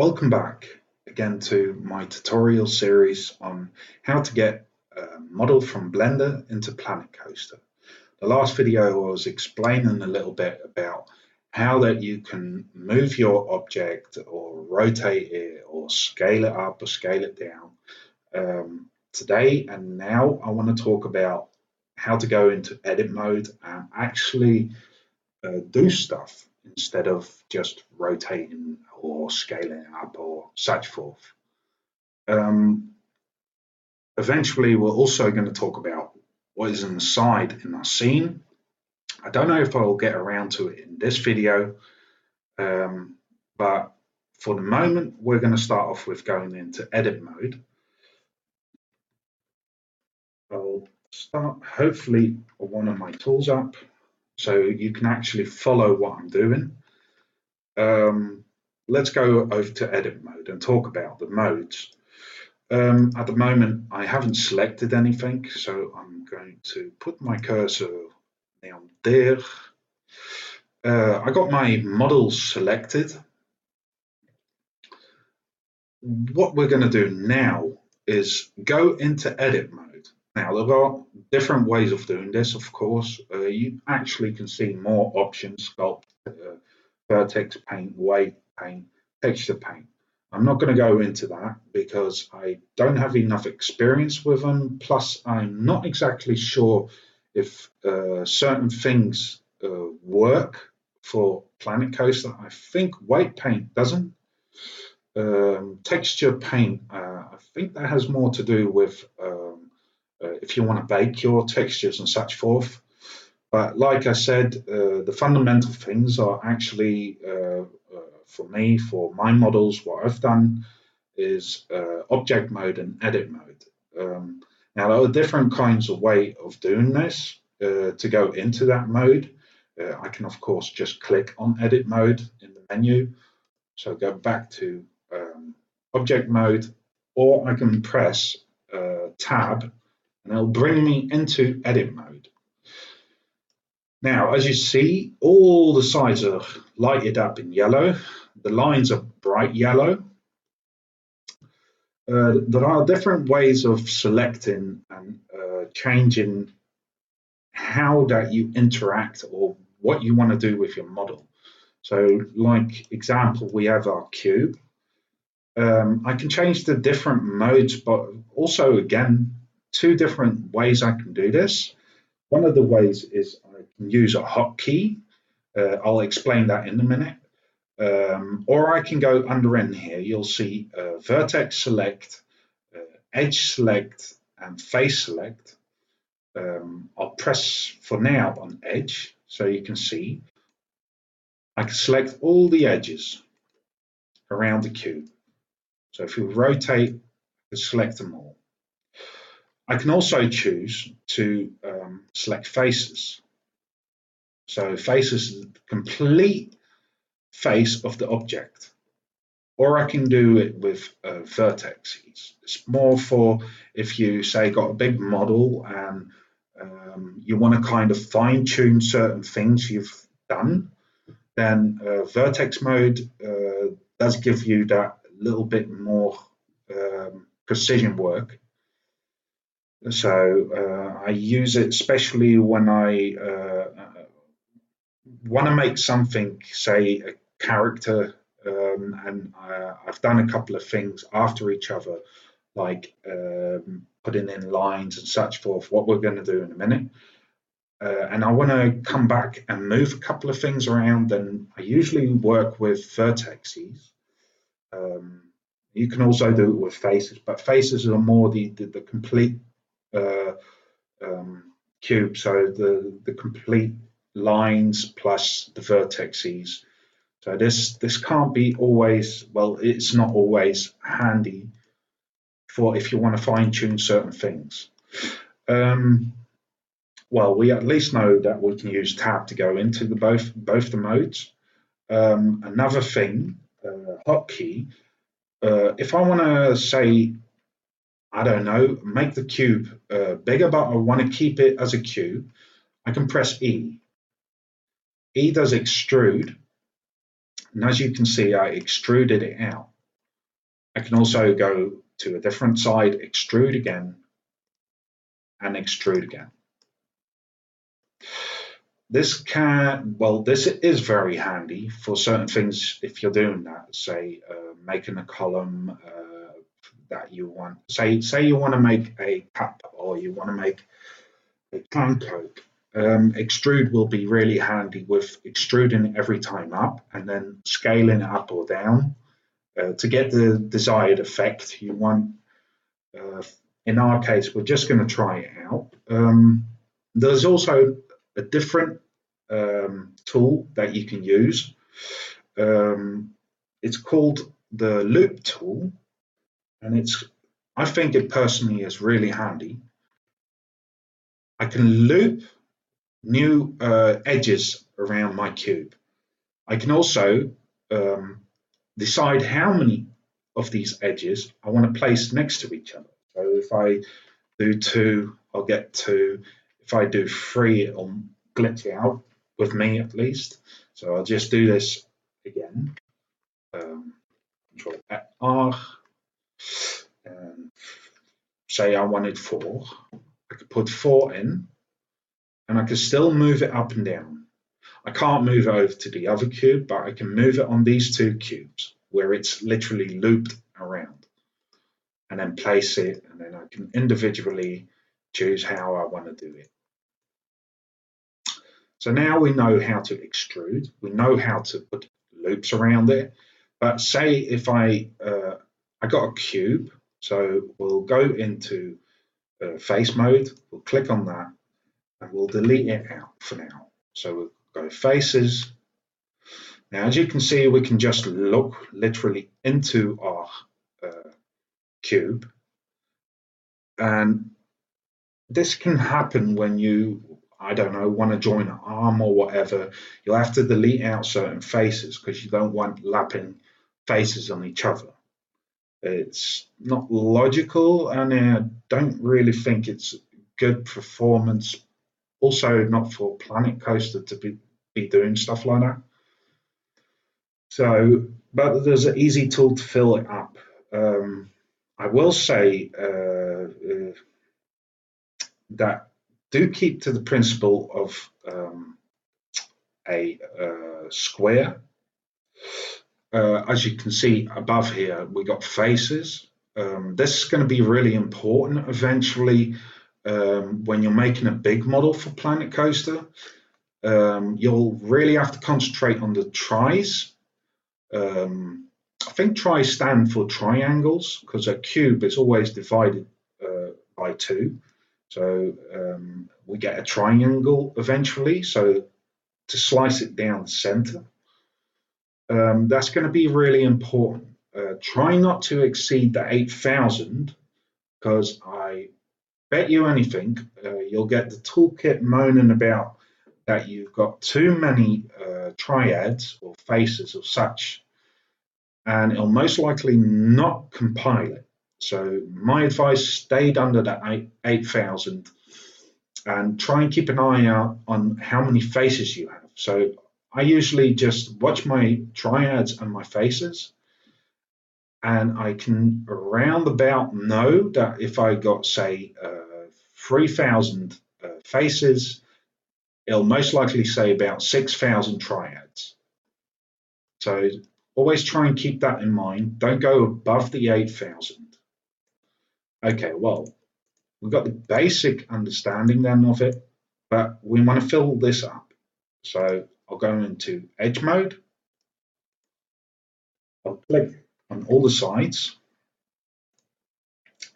Welcome back again to my tutorial series on how to get a model from Blender into Planet Coaster. The last video I was explaining a little bit about how that you can move your object or rotate it or scale it up or scale it down. Today and now I want to talk about how to go into edit mode and actually do stuff instead of just rotating or scaling up or such forth. Eventually, we're also going to talk about what is inside in our scene. I don't know if I'll get around to it in this video, but for the moment, we're going to start off with going into edit mode. I'll start hopefully one of my tools up so you can actually follow what I'm doing. Let's go over to edit mode and talk about the modes. At the moment, I haven't selected anything, so I'm going to put my cursor down there. I got my models selected. What we're going to do now is go into edit mode. Now, there are different ways of doing this, of course. You actually can see more options: sculpt, vertex paint, weight paint, texture paint. I'm not going to go into that because I don't have enough experience with them. Plus, I'm not exactly sure if certain things work for Planet Coaster. I think weight paint doesn't. Texture paint, I think that has more to do with if you want to bake your textures and such forth. But like I said, the fundamental things are actually, for me, for my models, what I've done is object mode and edit mode. Now, there are different kinds of way of doing this. To go into that mode, I can, of course, just click on edit mode in the menu. So go back to object mode, or I can press tab, and it'll bring me into edit mode. Now, as you see, all the sides are lighted up in yellow. The lines are bright yellow. There are different ways of selecting and changing how that you interact or what you want to do with your model. So, like example, we have our cube. I can change the different modes, but also, again, two different ways I can do this. One of the ways is I can use a hotkey. I'll explain that in a minute. Or I can go under in here. You'll see vertex select, edge select, and face select. I'll press for now on edge so you can see. I can select all the edges around the cube. So if you rotate, I can select them all. I can also choose to select faces. So faces is the complete face of the object. Or I can do it with vertex. It's more for if you say got a big model and you want to kind of fine tune certain things you've done, then vertex mode does give you that little bit more precision work. So I use it especially when I want to make something, say a character, and I've done a couple of things after each other, like putting in lines and such forth, what we're going to do in a minute. And I want to come back and move a couple of things around, then I usually work with vertexes. You can also do it with faces, but faces are more the complete cube, so the complete lines plus the vertexes. So this can't be always, well, it's not always handy for if you want to fine tune certain things. Well, we at least know that we can use tab to go into both the modes. Another thing, hotkey. If I want to say, I don't know, make the cube bigger, but I want to keep it as a cube, I can press E. E does extrude, and as you can see, I extruded it out. I can also go to a different side, extrude again, and extrude again. This is very handy for certain things if you're doing that, say making a column that you want. Say you want to make a cup or you want to make a can Coke. Extrude will be really handy with extruding every time up and then scaling it up or down to get the desired effect you want. In our case, we're just going to try it out. There's also a different tool that you can use. It's called the loop tool, and I think it personally is really handy. I can loop new edges around my cube. I can also decide how many of these edges I want to place next to each other. So if I do 2, I'll get 2. If I do 3, it'll glitch out with me at least. So I'll just do this again. Control R. And say I wanted 4. I could put 4 in, and I can still move it up and down. I can't move it over to the other cube, but I can move it on these 2 cubes where it's literally looped around, and then place it, and then I can individually choose how I want to do it. So now we know how to extrude, we know how to put loops around it, but say if I got a cube, so we'll go into face mode, we'll click on that, and we'll delete it out for now. So we'll go faces. Now, as you can see, we can just look literally into our cube, and this can happen when you, I don't know, want to join an arm or whatever. You'll have to delete out certain faces because you don't want lapping faces on each other. It's not logical, and I don't really think it's good performance. Also, not for Planet Coaster to be doing stuff like that. So, but there's an easy tool to fill it up. I will say that do keep to the principle of a square. As you can see above here, we got faces. This is going to be really important eventually when you're making a big model for Planet Coaster. You'll really have to concentrate on the tries. I think tries stand for triangles because a cube is always divided by 2. So we get a triangle eventually. So to slice it down the center, that's going to be really important. Try not to exceed the 8,000 because I bet you anything you'll get the toolkit moaning about that you've got too many triads or faces or such, and it'll most likely not compile it. So my advice, stayed under that 8,000 and try and keep an eye out on how many faces you have. So I usually just watch my triads and my faces, and I can around about know that if I got, say, 3,000 faces, it'll most likely say about 6,000 triads. So always try and keep that in mind. Don't go above the 8,000. Okay, well, we've got the basic understanding then of it, but we want to fill this up. So I'll go into edge mode. I'll click on all the sides,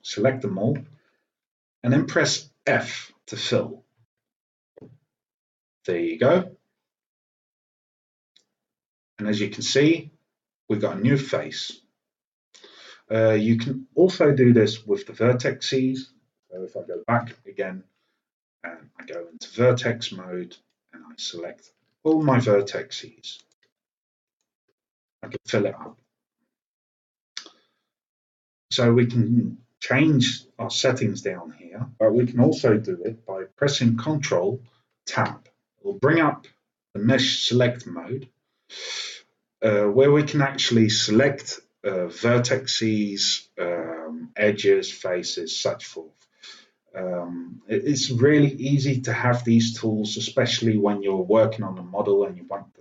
select them all, and then press F to fill. There you go. And as you can see, we've got a new face. You can also do this with the vertexes. So if I go back again and I go into vertex mode and I select all my vertexes, I can fill it up. So we can change our settings down here, but we can also do it by pressing Control Tab. It will bring up the mesh select mode where we can actually select vertices, edges, faces, such forth. It's really easy to have these tools, especially when you're working on a model and you want to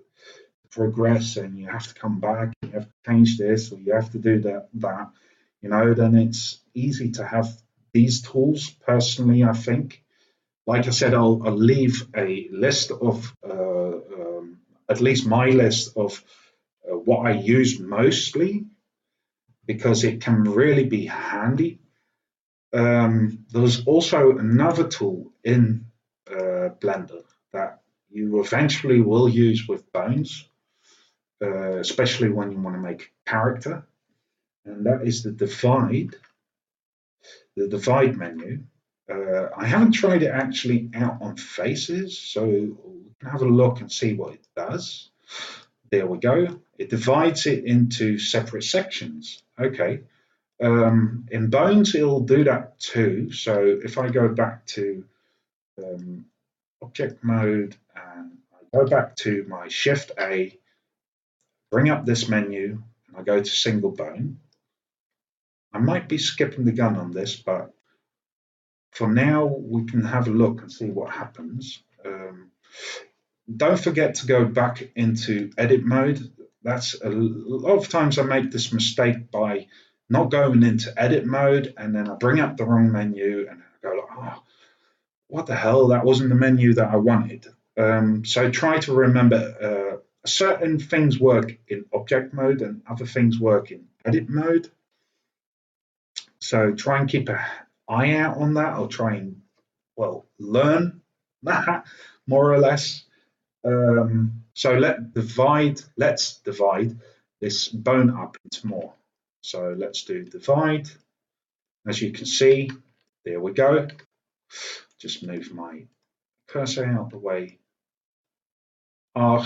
progress and you have to come back, you have to change this, or you have to do that, then it's easy to have these tools. Personally, I think, like I said, I'll leave a list of, at least my list of what I use mostly, because it can really be handy. There's also another tool in Blender that you eventually will use with bones, especially when you want to make a character, and that is the divide menu. I haven't tried it actually out on faces, so we can have a look and see what it does. There we go. It divides it into separate sections. Okay. In bones, it'll do that too. So if I go back to object mode and I go back to my Shift A, bring up this menu, and I go to single bone. I might be skipping the gun on this, but for now we can have a look and see what happens. Don't forget to go back into edit mode. That's a lot of times I make this mistake by not going into edit mode, and then I bring up the wrong menu and I go like, oh, what the hell, that wasn't the menu that I wanted. So try to remember certain things work in object mode and other things work in edit mode. So try and keep an eye out on that, or try and, well, learn that more or less. So let's divide this bone up into more. So let's do divide. As you can see, there we go. Just move my cursor out of the way. Our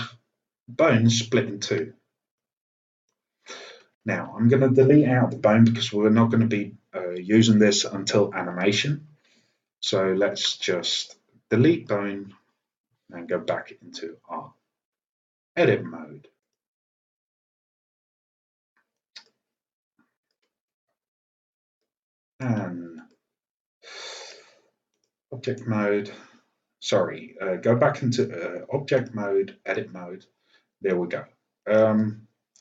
bone split in two. Now I'm going to delete out the bone because we're not going to be using this until animation. So let's just delete bone and go back into our edit mode. And object mode, sorry, go back into object mode, edit mode. There we go.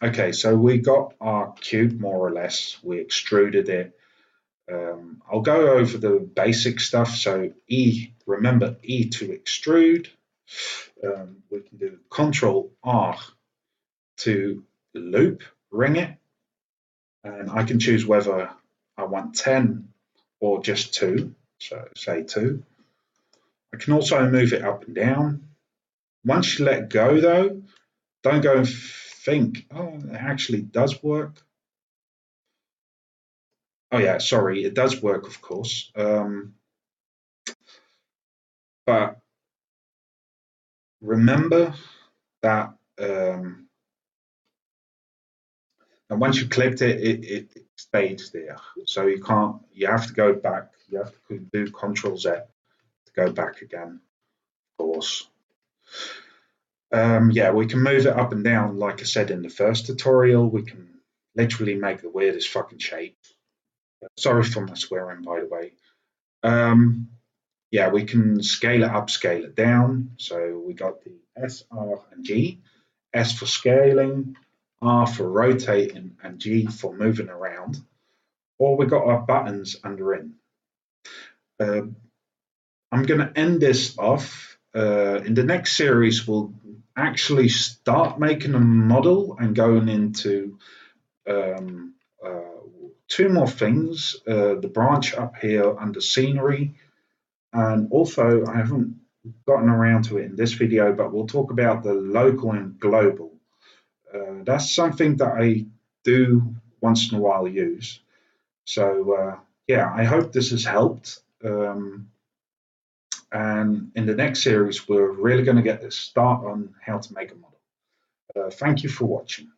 Okay, so we got our cube more or less. We extruded it. I'll go over the basic stuff. So remember E to extrude. We can do CTRL R to loop, ring it. And I can choose whether I want 10 or just 2. So say 2. I can also move it up and down. Once you let go though, don't go and think, oh, it actually does work. Oh yeah, sorry, it does work, of course. But remember that and once you clicked it, it stays there. So you have to go back. You have to do Control Z to go back again, of course. Yeah, we can move it up and down. Like I said in the first tutorial, we can literally make the weirdest fucking shape. Sorry for my swearing, by the way. Yeah, we can scale it up, scale it down. So we got the S, R, and G. S for scaling, R for rotating, and G for moving around. Or we got our buttons under in. I'm going to end this off. In the next series, we'll actually start making a model and going into two more things. The branch up here under scenery. And also, I haven't gotten around to it in this video, but we'll talk about the local and global. That's something that I do once in a while use. So yeah, I hope this has helped. And in the next series, we're really going to get a start on how to make a model. Thank you for watching.